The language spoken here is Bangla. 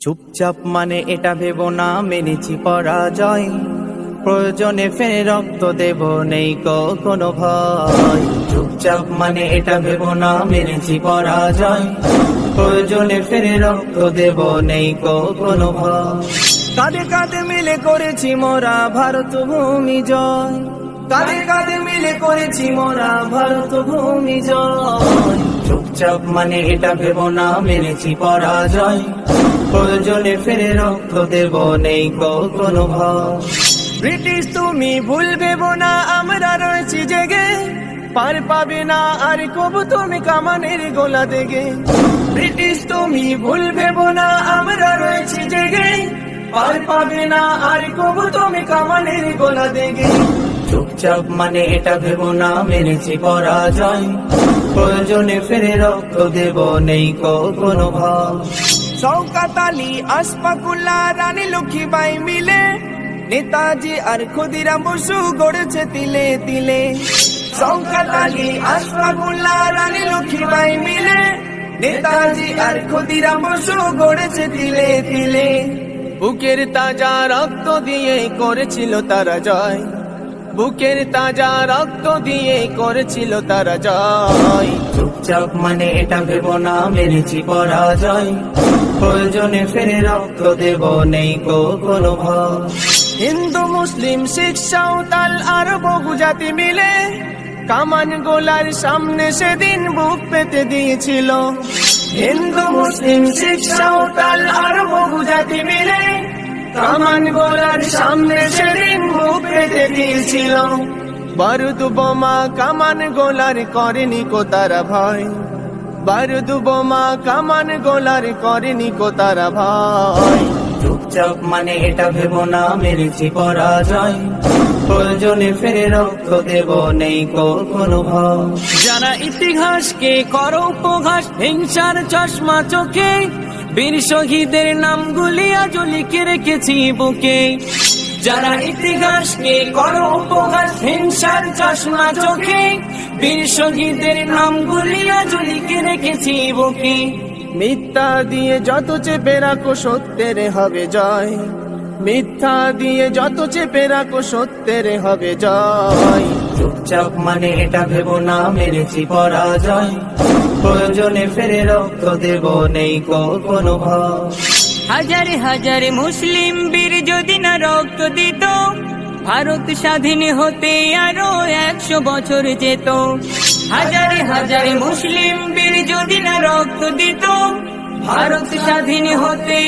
চুপচাপ মানে এটা ভেবো না মেনেছি পরাজয়, প্রয়োজনে ফের রক্ত দেব নেই কোনো ভয়। চুপচাপ মানে এটা ভেবো না মেনেছি পরাজয়, প্রয়োজনে ফের রক্ত দেব নেই কোনো ভয়। কাঁধে কাঁধে মিলে করেছি মোরা ভারত ভূমি জয়, কাঁধে কাঁধে মিলে করেছি মোরা ভারত ভূমি জয়। চুপচাপ মানে এটা ভেবো না মেনেছি পরাজয়, প্রয়োজনে ফেরে রক্ত দেব নেই কোনো ভয়। ব্রিটিশ তুমি ভুল ভেবো না আমরা রয়েছি জেগে, পার পাবে না আর কবু তুমি কামানের গোলা দেগে। ব্রিটিশ তুমি ভুল ভেবো না আমরা রয়েছি জেগে, পার পাবে না আর কবু তুমি কামানের গোলা দেগে। চুপচাপ মানে এটা ভেবো না মেনেছি পরাজয়, প্রয়োজনে ফেরে রক্ত দেব নেই কোনো ভয়। শওকত আলী, আশফাকুল্লাহ, রানী লক্ষ্মীবাই মিলে নেতাজি আর ক্ষুদিরাম বসু গড়েছে তিলে তিলে। শওকত আলী, আশফাকুল্লাহ, রানী লক্ষ্মীবাই মিলে নেতাজি আর ক্ষুদিরাম বসু গড়েছে তিলে তিলে। বুকের তাজা রক্ত দিয়ে করেছিল তারা জয়, বুকের তাজা রক্ত দিয়ে করেছিল তারা জয়। চুপচাপ মানে এটা ভেবো না মেনেছি পরাজয়, প্রয়োজনে ফেরে রক্ত দেব নেই কোনো ভয়। হিন্দু মুসলিম শিখ সাঁওতাল আর বহু জাতি মিলে কামান গোলার সামনে সেদিন বুক পেতে দিয়েছিল। হিন্দু মুসলিম শিখ সাঁওতাল আর বহু জাতি মিলে কামান গোলার সামনে সেদিন বুক পেতে দিয়েছিল। বারুদ বোমা কামান গোলার করেনি কো তারা ভয়, বারুদ বোমা কামান গোলার করেনি কো তারা ভয়। চুপচাপ মানে এটা ভেবো না মেরেছি পরাজয়, প্রয়োজনে ফেরে রক্ত দেব নেই কোনো ভয়। যারা ইতিহাসকে করো উপহাস হিংসার চশমা চোখে, বীর শহীদের নামগুলি আজ লিখে রেখেছি বুকে। যারা ইতিহাসকে করো উপহাস হিংসার চশমা চোখে, বীর শহীদের নামগুলি আজ লিখে রেখেছি বুকে। মিথ্যা দিয়ে যত চেপে রাখো সত্যের হবে জয়, মিথ্যা দিয়ে যত চেপে রাখো সত্যের হবে জয়। চুপচাপ মানে এটা ভেবো না মেরেছি পরাজয়, প্রয়োজনে ফেরে রক্ত দেব নেই কোনো ভয়। হাজারে হাজারে মুসলিম বীর যদি না রক্ত দিত, ভারত স্বাধীন হতে আরো 100 বছর যেত। হাজারে হাজারে মুসলিম বীর যদি না রক্ত দিত, ভারত স্বাধীন হতে